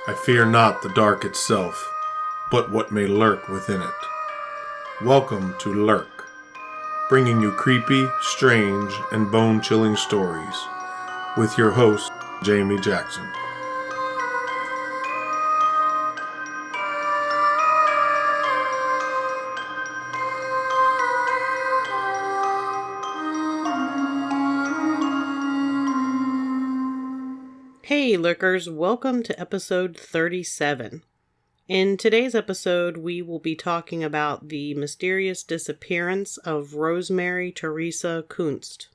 I fear not the dark itself, but what may lurk within it. Welcome to Lurk, bringing you creepy, strange, and bone-chilling stories, with your host, Jamie Jackson. Hey Lurkers, welcome to episode 37. In today's episode, we will be talking about the mysterious disappearance of Rosemary Teresa Kunst.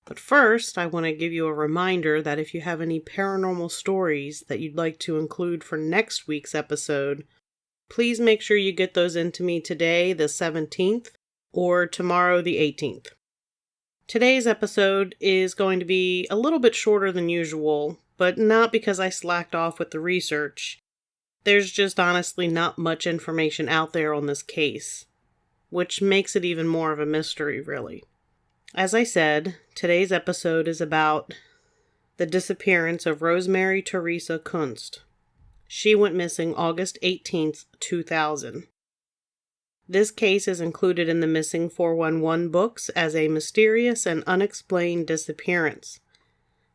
But first, I want to give you a reminder that if you have any paranormal stories that you'd like to include for next week's episode, please make sure you get those into me today, the 17th, or tomorrow, the 18th. Today's episode is going to be a little bit shorter than usual, but not because I slacked off with the research. There's just honestly not much information out there on this case, which makes it even more of a mystery, really. As I said, today's episode is about the disappearance of Rosemary Teresa Kunst. She went missing August 18th, 2000. This case is included in the Missing 411 books as a mysterious and unexplained disappearance.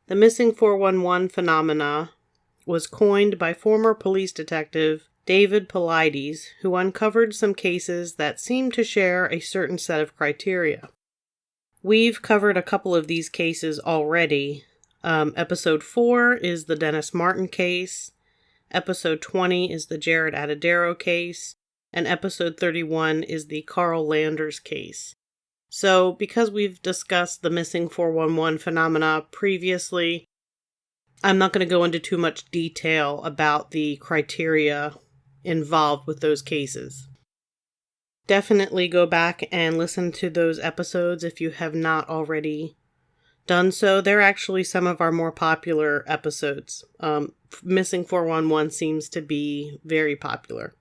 The Missing 411 phenomena was coined by former police detective David Paulides, who uncovered some cases that seem to share a certain set of criteria. We've covered a couple of these cases already. Episode 4 is the Dennis Martin case. Episode 20 is the Jared Adadero case. And episode 31 is the Carl Landers case. So, because we've discussed the Missing 411 phenomena previously, I'm not going to go into too much detail about the criteria involved with those cases. Definitely go back and listen to those episodes if you have not already done so. They're actually some of our more popular episodes. Missing 411 seems to be very popular.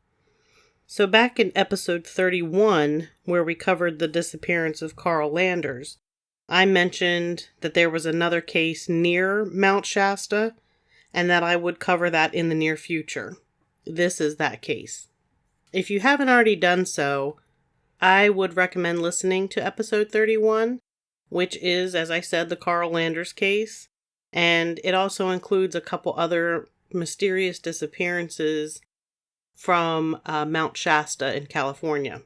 So back in episode 31, where we covered the disappearance of Carl Landers, I mentioned that there was another case near Mount Shasta, and that I would cover that in the near future. This is that case. If you haven't already done so, I would recommend listening to episode 31, which is, as I said, the Carl Landers case, and it also includes a couple other mysterious disappearances from Mount Shasta in California.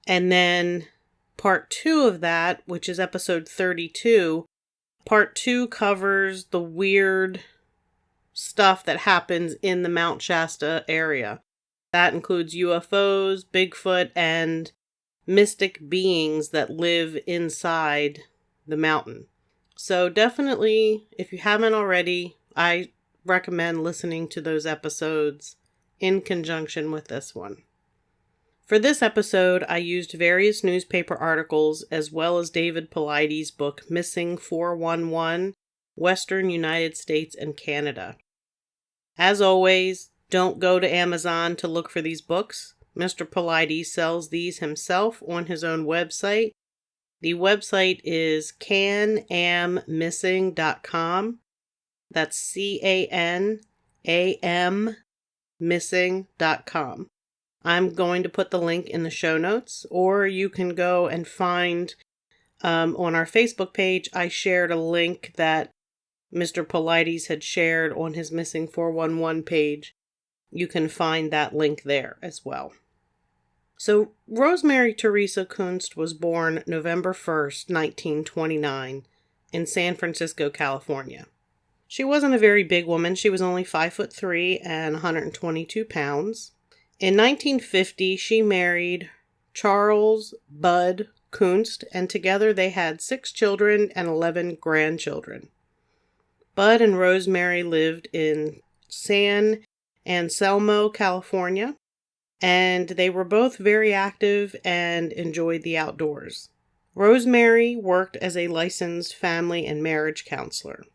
And then part 2 of that, which is episode 32, part 2 covers the weird stuff that happens in the Mount Shasta area. That includes UFOs, Bigfoot, and mystic beings that live inside the mountain. So definitely, if you haven't already, I recommend listening to those episodes in conjunction with this one. For this episode, I used various newspaper articles as well as David Paulides' book, Missing 411, Western United States and Canada. As always, don't go to Amazon to look for these books. Mr. Paulides sells these himself on his own website. The website is canammissing.com. That's CANAM missing.com. I'm going to put the link in the show notes, or you can go and find on our Facebook page. I shared a link that Mr. Paulides had shared on his Missing 411 page. You can find that link there as well. So, Rosemary Teresa Kunst was born November 1st, 1929, in San Francisco, California. She wasn't a very big woman. She was only 5'3" and 122 pounds. In 1950, she married Charles Bud Kunst, and together they had 6 children and 11 grandchildren. Bud and Rosemary lived in San Anselmo, California, and they were both very active and enjoyed the outdoors. Rosemary worked as a licensed family and marriage counselor.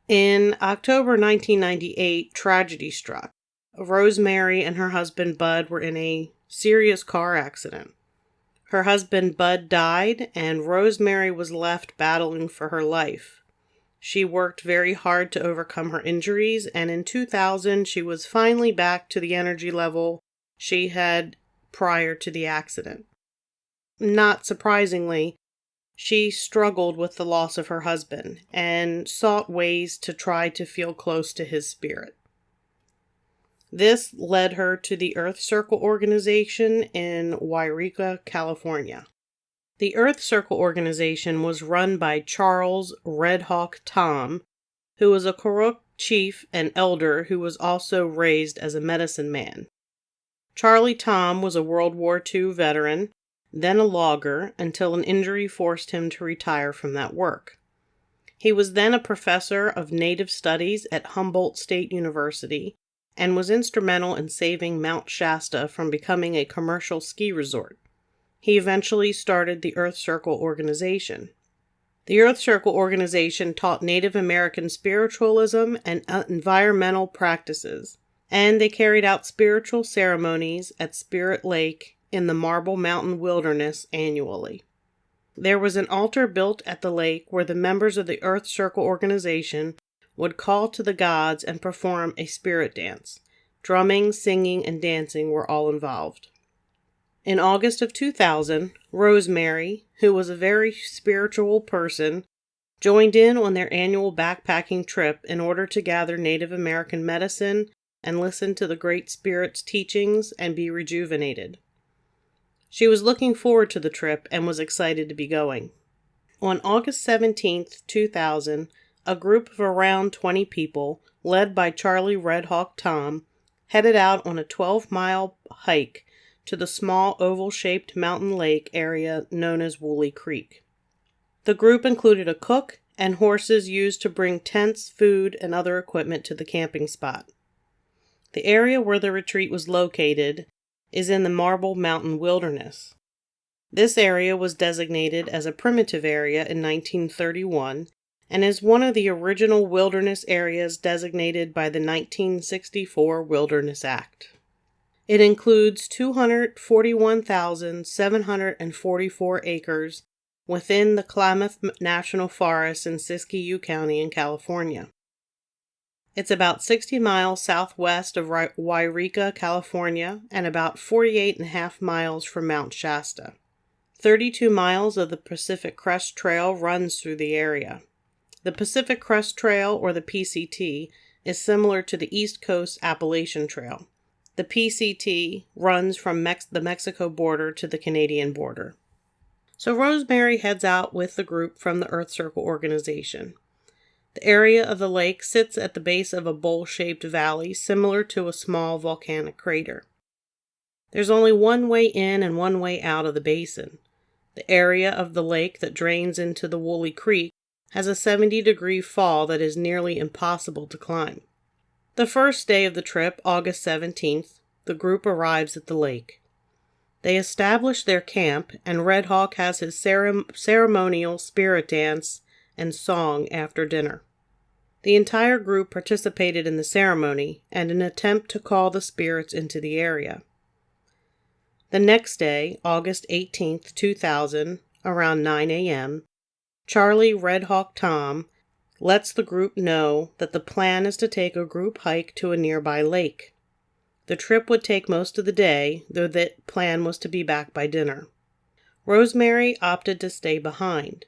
In October 1998, tragedy struck. Rosemary and her husband Bud were in a serious car accident. Her husband Bud died, and Rosemary was left battling for her life. She worked very hard to overcome her injuries, and in 2000 she was finally back to the energy level she had prior to the accident. Not surprisingly, she struggled with the loss of her husband and sought ways to try to feel close to his spirit. This led her to the Earth Circle organization in Yreka, California. The Earth Circle organization was run by Charles Red Hawk Tom, who was a Kurok chief and elder who was also raised as a medicine man. Charlie Tom was a World War II veteran, then a logger, until an injury forced him to retire from that work. He was then a professor of Native Studies at Humboldt State University and was instrumental in saving Mount Shasta from becoming a commercial ski resort. He eventually started the Earth Circle organization. The Earth Circle organization taught Native American spiritualism and environmental practices, and they carried out spiritual ceremonies at Spirit Lake in the Marble Mountain Wilderness annually. There was an altar built at the lake where the members of the Earth Circle organization would call to the gods and perform a spirit dance. Drumming, singing, and dancing were all involved. In August of 2000, Rosemary, who was a very spiritual person, joined in on their annual backpacking trip in order to gather Native American medicine and listen to the Great Spirit's teachings and be rejuvenated. She was looking forward to the trip and was excited to be going. On August 17, 2000, a group of around 20 people, led by Charlie Red Hawk Tom, headed out on a 12-mile hike to the small oval-shaped mountain lake area known as Wooley Creek. The group included a cook and horses used to bring tents, food, and other equipment to the camping spot. The area where the retreat was located is in the Marble Mountain Wilderness. This area was designated as a primitive area in 1931 and is one of the original wilderness areas designated by the 1964 Wilderness Act. It includes 241,744 acres within the Klamath National Forest in Siskiyou County in California. It's about 60 miles southwest of Yreka, California, and about 48.5 miles from Mount Shasta. 32 miles of the Pacific Crest Trail runs through the area. The Pacific Crest Trail, or the PCT, is similar to the East Coast Appalachian Trail. The PCT runs from the Mexico border to the Canadian border. So Rosemary heads out with the group from the Earth Circle organization. The area of the lake sits at the base of a bowl-shaped valley similar to a small volcanic crater. There's only one way in and one way out of the basin. The area of the lake that drains into the Wooley Creek has a 70-degree fall that is nearly impossible to climb. The first day of the trip, August 17th, the group arrives at the lake. They establish their camp, and Red Hawk has his ceremonial spirit dance and song after dinner. The entire group participated in the ceremony and an attempt to call the spirits into the area. The next day, August 18th, 2000, around 9 a.m., Charlie Red Hawk Tom lets the group know that the plan is to take a group hike to a nearby lake. The trip would take most of the day, though the plan was to be back by dinner. Rosemary opted to stay behind.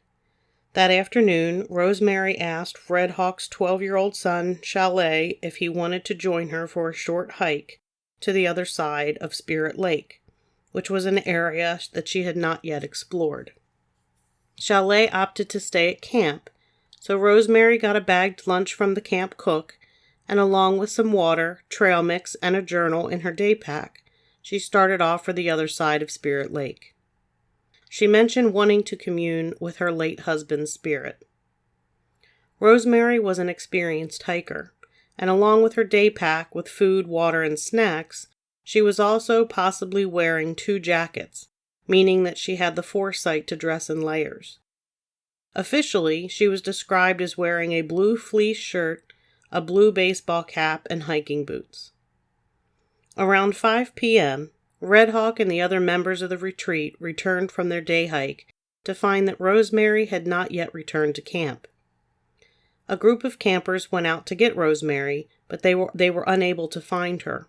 That afternoon, Rosemary asked Red Hawk's 12-year-old son, Chalet, if he wanted to join her for a short hike to the other side of Spirit Lake, which was an area that she had not yet explored. Chalet opted to stay at camp, so Rosemary got a bagged lunch from the camp cook, and along with some water, trail mix, and a journal in her day pack, she started off for the other side of Spirit Lake. She mentioned wanting to commune with her late husband's spirit. Rosemary was an experienced hiker, and along with her day pack with food, water, and snacks, she was also possibly wearing 2 jackets, meaning that she had the foresight to dress in layers. Officially, she was described as wearing a blue fleece shirt, a blue baseball cap, and hiking boots. Around 5 p.m., Red Hawk and the other members of the retreat returned from their day hike to find that Rosemary had not yet returned to camp. A group of campers went out to get Rosemary, but they were unable to find her.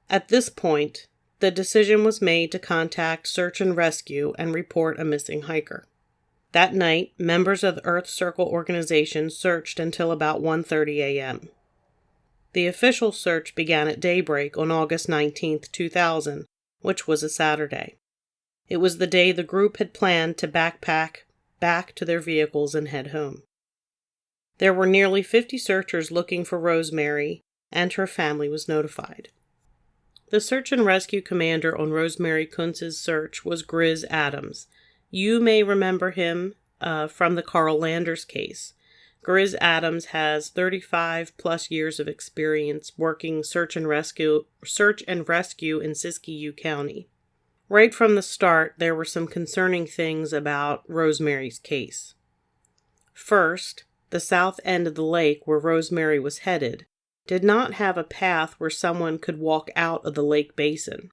At this point, the decision was made to contact Search and Rescue and report a missing hiker. That night, members of the Earth Circle organization searched until about 1:30 a.m. The official search began at daybreak on August 19, 2000, which was a Saturday. It was the day the group had planned to backpack back to their vehicles and head home. There were nearly 50 searchers looking for Rosemary, and her family was notified. The search and rescue commander on Rosemary Kuntz's search was Grizz Adams. You may remember him from the Carl Landers case. Grizz Adams has 35 plus years of experience working search and rescue in Siskiyou County. Right from the start, there were some concerning things about Rosemary's case. First, the south end of the lake where Rosemary was headed did not have a path where someone could walk out of the lake basin.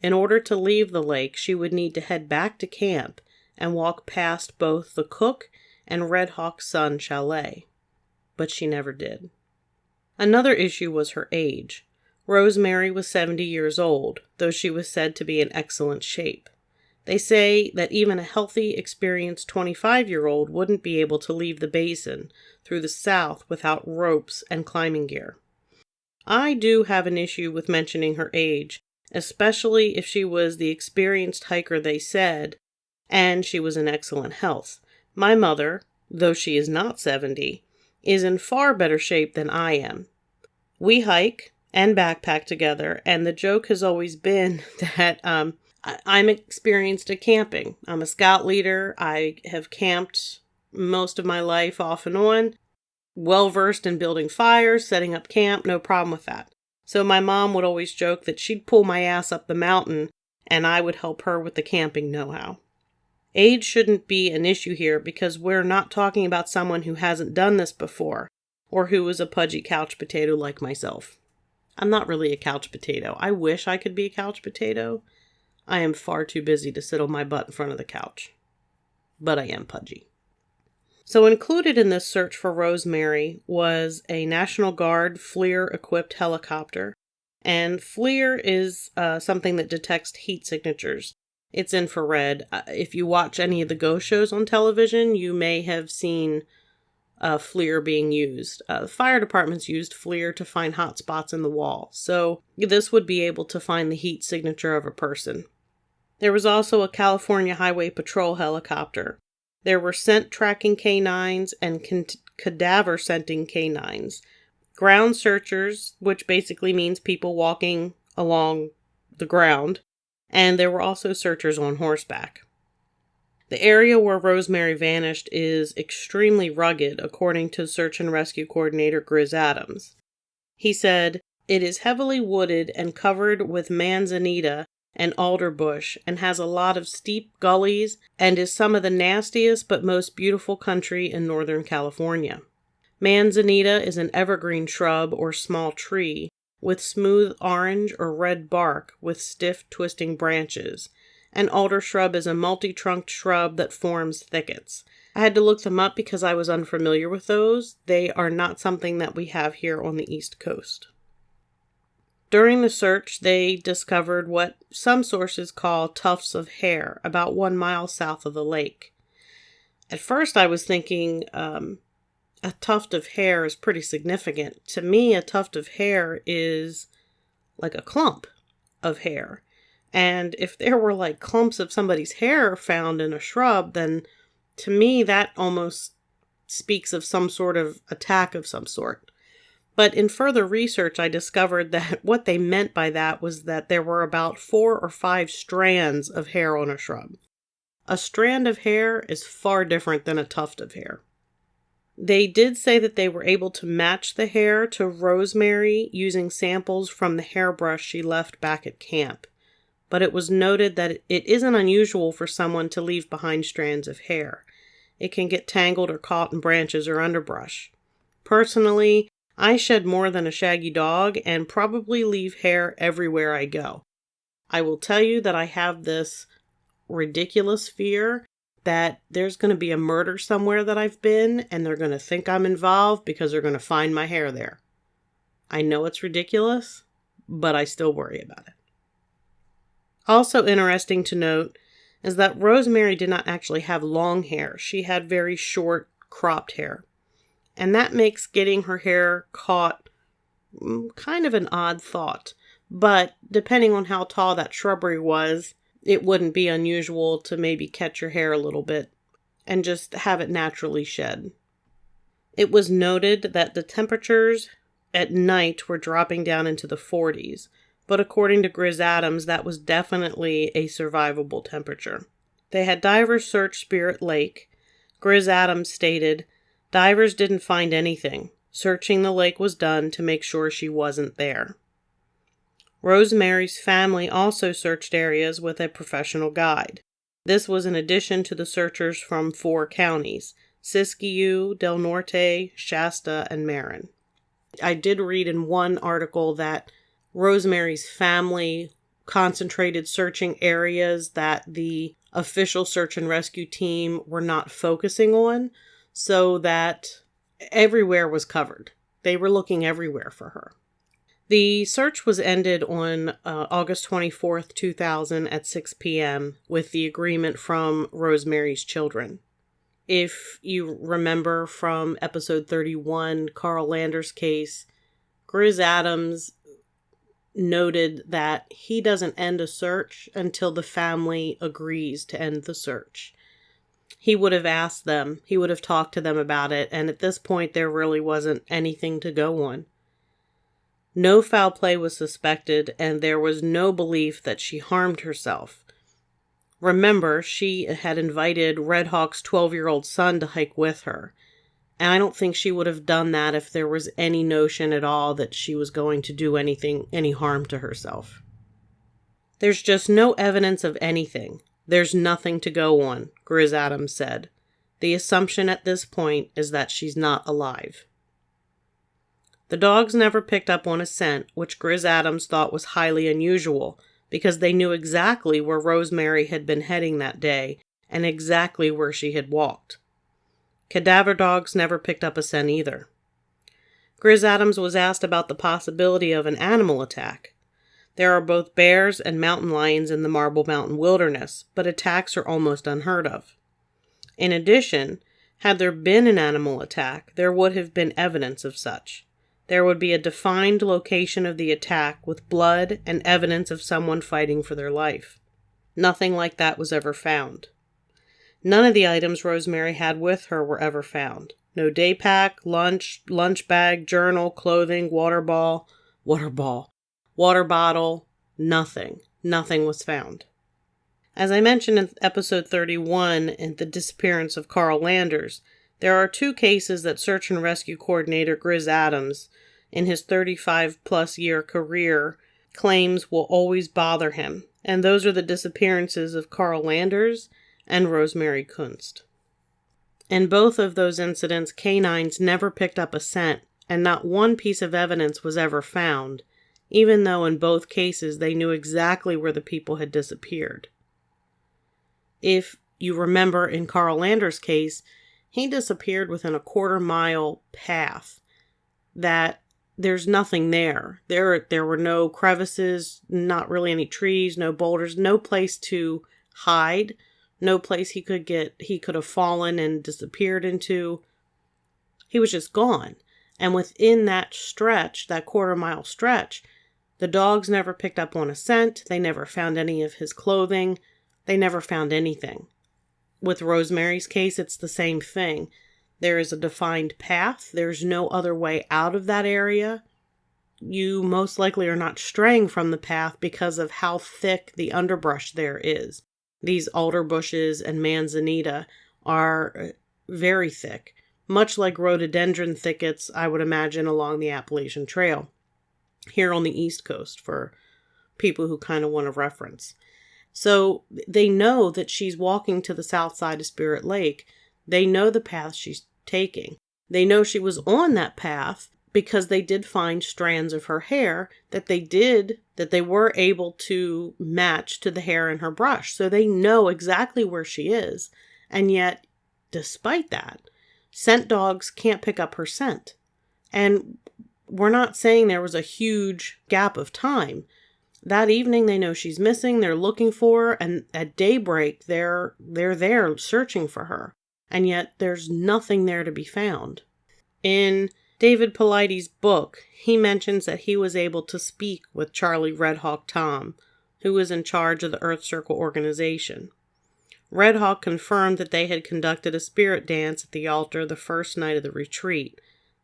In order to leave the lake, she would need to head back to camp and walk past both the Cook and Red Hawk Sun Chalet. But she never did. Another issue was her age. Rosemary was 70 years old, though she was said to be in excellent shape. They say that even a healthy, experienced 25-year-old wouldn't be able to leave the basin through the south without ropes and climbing gear. I do have an issue with mentioning her age, especially if she was the experienced hiker they said, and she was in excellent health. My mother, though she is not 70, is in far better shape than I am. We hike and backpack together, and the joke has always been that I'm experienced at camping. I'm a scout leader. I have camped most of my life off and on, well-versed in building fires, setting up camp, no problem with that. So my mom would always joke that she'd pull my ass up the mountain, and I would help her with the camping know-how. Age shouldn't be an issue here because we're not talking about someone who hasn't done this before, or who is a pudgy couch potato like myself. I'm not really a couch potato. I wish I could be a couch potato. I am far too busy to sit on my butt in front of the couch. But I am pudgy. So included in this search for Rosemary was a National Guard FLIR-equipped helicopter. And FLIR is something that detects heat signatures. It's infrared. If you watch any of the ghost shows on television, you may have seen FLIR being used. The fire departments used FLIR to find hot spots in the wall. So this would be able to find the heat signature of a person. There was also a California Highway Patrol helicopter. There were scent tracking canines and cadaver scenting canines. Ground searchers, which basically means people walking along the ground. And there were also searchers on horseback. The area where Rosemary vanished is extremely rugged, according to Search and Rescue Coordinator Grizz Adams. He said, "It is heavily wooded and covered with manzanita and alderbush and has a lot of steep gullies and is some of the nastiest but most beautiful country in Northern California. Manzanita is an evergreen shrub or small tree with smooth orange or red bark with stiff twisting branches. An alder shrub is a multi-trunked shrub that forms thickets." I had to look them up because I was unfamiliar with those. They are not something that we have here on the East Coast. During the search, they discovered what some sources call tufts of hair about 1 mile south of the lake. At first, I was thinking a tuft of hair is pretty significant. To me, a tuft of hair is like a clump of hair. And if there were like clumps of somebody's hair found in a shrub, then to me that almost speaks of some sort of attack of some sort. But in further research, I discovered that what they meant by that was that there were about 4 or 5 strands of hair on a shrub. A strand of hair is far different than a tuft of hair. They did say that they were able to match the hair to Rosemary using samples from the hairbrush she left back at camp. But it was noted that it isn't unusual for someone to leave behind strands of hair. It can get tangled or caught in branches or underbrush. Personally, I shed more than a shaggy dog and probably leave hair everywhere I go. I will tell you that I have this ridiculous fear that there's going to be a murder somewhere that I've been, and they're going to think I'm involved because they're going to find my hair there. I know it's ridiculous, but I still worry about it. Also interesting to note is that Rosemary did not actually have long hair. She had very short, cropped hair. And that makes getting her hair caught kind of an odd thought. But depending on how tall that shrubbery was, it wouldn't be unusual to maybe catch your hair a little bit and just have it naturally shed. It was noted that the temperatures at night were dropping down into the 40s, but according to Grizz Adams, that was definitely a survivable temperature. They had divers search Spirit Lake. Grizz Adams stated, "Divers didn't find anything. Searching the lake was done to make sure she wasn't there." Rosemary's family also searched areas with a professional guide. This was in addition to the searchers from 4 counties, Siskiyou, Del Norte, Shasta, and Marin. I did read in one article that Rosemary's family concentrated searching areas that the official search and rescue team were not focusing on, so that everywhere was covered. They were looking everywhere for her. The search was ended on August 24th, 2000 at 6 p.m. with the agreement from Rosemary's children. If you remember from episode 31, Carl Lander's case, Grizz Adams noted that he doesn't end a search until the family agrees to end the search. He would have asked them, he would have talked to them about it, and at this point there really wasn't anything to go on. No foul play was suspected, and there was no belief that she harmed herself. Remember, she had invited Red Hawk's 12-year-old son to hike with her, and I don't think she would have done that if there was any notion at all that she was going to do any harm to herself. There's just no evidence of anything. There's nothing to go on, Grizz Adams said. The assumption at this point is that she's not alive. The dogs never picked up on a scent, which Grizz Adams thought was highly unusual, because they knew exactly where Rosemary had been heading that day, and exactly where she had walked. Cadaver dogs never picked up a scent either. Grizz Adams was asked about the possibility of an animal attack. There are both bears and mountain lions in the Marble Mountain wilderness, but attacks are almost unheard of. In addition, had there been an animal attack, there would have been evidence of such. There would be a defined location of the attack with blood and evidence of someone fighting for their life. Nothing like that was ever found. None of the items Rosemary had with her were ever found. No day pack, lunch bag, journal, clothing, water bottle, nothing. Nothing was found. As I mentioned in episode 31 in the disappearance of Carl Landers, there are 2 cases that search and rescue coordinator Grizz Adams, in his 35-plus year career, claims will always bother him, and those are the disappearances of Carl Landers and Rosemary Kunst. In both of those incidents, canines never picked up a scent, and not one piece of evidence was ever found, even though in both cases they knew exactly where the people had disappeared. If you remember in Carl Landers' case, he disappeared within a quarter-mile path that there's nothing there. There were no crevices, not really any trees, no boulders, no place to hide, no place he could have fallen and disappeared into. He was just gone. And within that stretch, that quarter-mile stretch, the dogs never picked up on a scent. They never found any of his clothing. They never found anything. With Rosemary's case, it's the same thing. There is a defined path. There's no other way out of that area. You most likely are not straying from the path because of how thick the underbrush there is. These alder bushes and manzanita are very thick, much like rhododendron thickets, I would imagine, along the Appalachian Trail, here on the East Coast, for people who kind of want a reference. So they know that she's walking to the south side of Spirit Lake. They know the path she's taking. They know she was on that path because they did find strands of her hair that they were able to match to the hair in her brush. So they know exactly where she is. And yet, despite that, scent dogs can't pick up her scent. And we're not saying there was a huge gap of time. That evening, they know she's missing. They're looking for her. And at daybreak, they're there searching for her. And yet, there's nothing there to be found. In David Paulides' book, he mentions that he was able to speak with Charlie Red Hawk Tom, who was in charge of the Earth Circle organization. Red Hawk confirmed that they had conducted a spirit dance at the altar the first night of the retreat,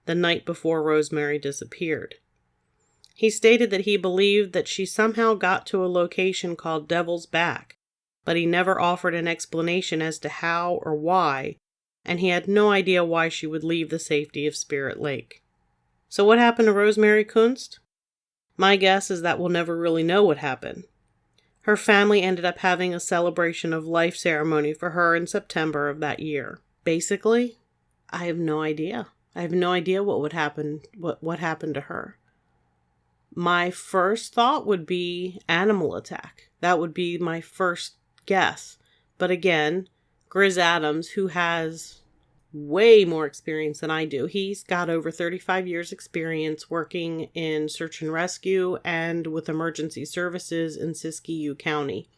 the night before Rosemary disappeared. He stated that he believed that she somehow got to a location called Devil's Back, but he never offered an explanation as to how or why, and he had no idea why she would leave the safety of Spirit Lake. So what happened to Rosemary Kunst? My guess is that we'll never really know what happened. Her family ended up having a celebration of life ceremony for her in September of that year. Basically, I have no idea. I have no idea what would happen, what happened to her. My first thought would be animal attack. That would be my first guess. But again, Grizz Adams, who has way more experience than I do, he's got over 35 years experience working in search and rescue and with emergency services in Siskiyou County.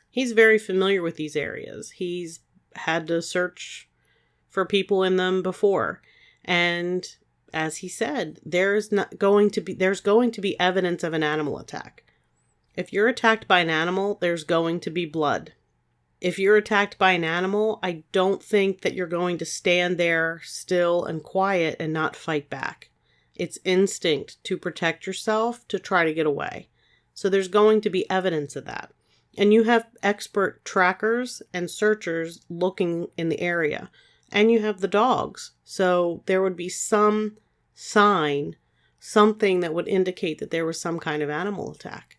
He's very familiar with these areas. He's had to search for people in them before. And as he said, there's going to be evidence of an animal attack. If you're attacked by an animal, there's going to be blood. If you're attacked by an animal, I don't think that you're going to stand there still and quiet and not fight back. It's instinct to protect yourself, to try to get away. So there's going to be evidence of that. And you have expert trackers and searchers looking in the area. And you have the dogs. So there would be some sign, something that would indicate that there was some kind of animal attack.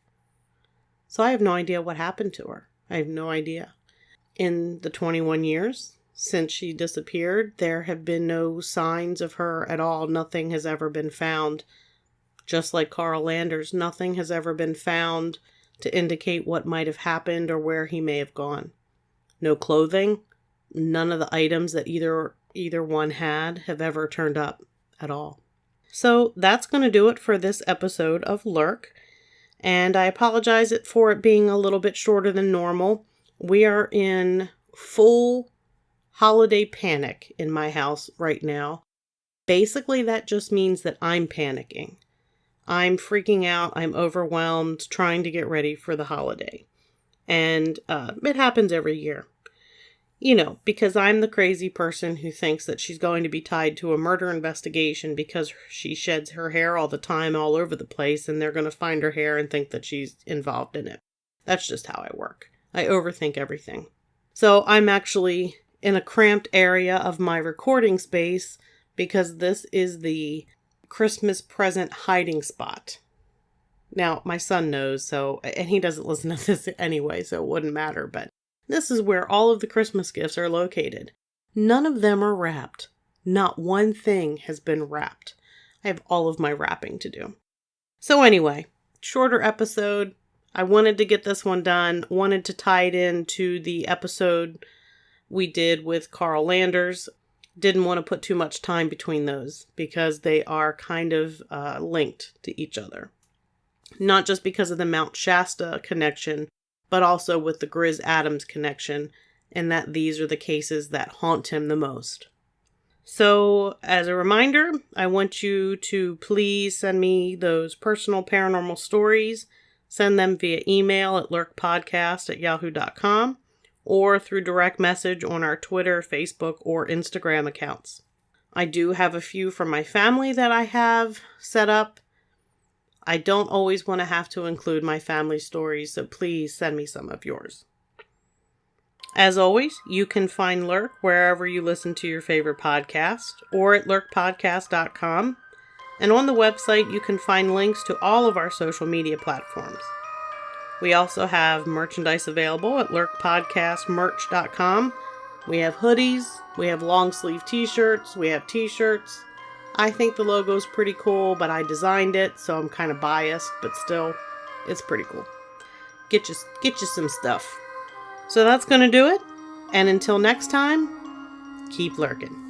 So I have no idea what happened to her. I have no idea. In the 21 years since she disappeared, there have been no signs of her at all. Nothing has ever been found. Just like Carl Landers, nothing has ever been found to indicate what might have happened or where he may have gone. No clothing. None of the items that either one had have ever turned up at all. So that's going to do it for this episode of Lurk. And I apologize for it being a little bit shorter than normal. We are in full holiday panic in my house right now. Basically, that just means that I'm panicking. I'm freaking out. I'm overwhelmed, trying to get ready for the holiday. And it happens every year. You know, because I'm the crazy person who thinks that she's going to be tied to a murder investigation because she sheds her hair all the time all over the place and they're going to find her hair and think that she's involved in it. That's just how I work. I overthink everything. So I'm actually in a cramped area of my recording space because this is the Christmas present hiding spot. Now, my son knows, and he doesn't listen to this anyway, so it wouldn't matter, but this is where all of the Christmas gifts are located. None of them are wrapped. Not one thing has been wrapped. I have all of my wrapping to do. So anyway, shorter episode. I wanted to get this one done. Wanted to tie it into the episode we did with Carl Landers. Didn't want to put too much time between those because they are kind of linked to each other. Not just because of the Mount Shasta connection, but also with the Grizz Adams connection, and that these are the cases that haunt him the most. So, as a reminder, I want you to please send me those personal paranormal stories. Send them via email at lurkpodcast@yahoo.com or through direct message on our Twitter, Facebook, or Instagram accounts. I do have a few from my family that I have set up. I don't always want to have to include my family stories, so please send me some of yours. As always, you can find Lurk wherever you listen to your favorite podcast or at lurkpodcast.com. And on the website, you can find links to all of our social media platforms. We also have merchandise available at lurkpodcastmerch.com. We have hoodies, we have long sleeve t-shirts, we have t-shirts. I think the logo is pretty cool, but I designed it, so I'm kind of biased, but still, it's pretty cool. Get you some stuff. So that's going to do it. And until next time, keep lurking.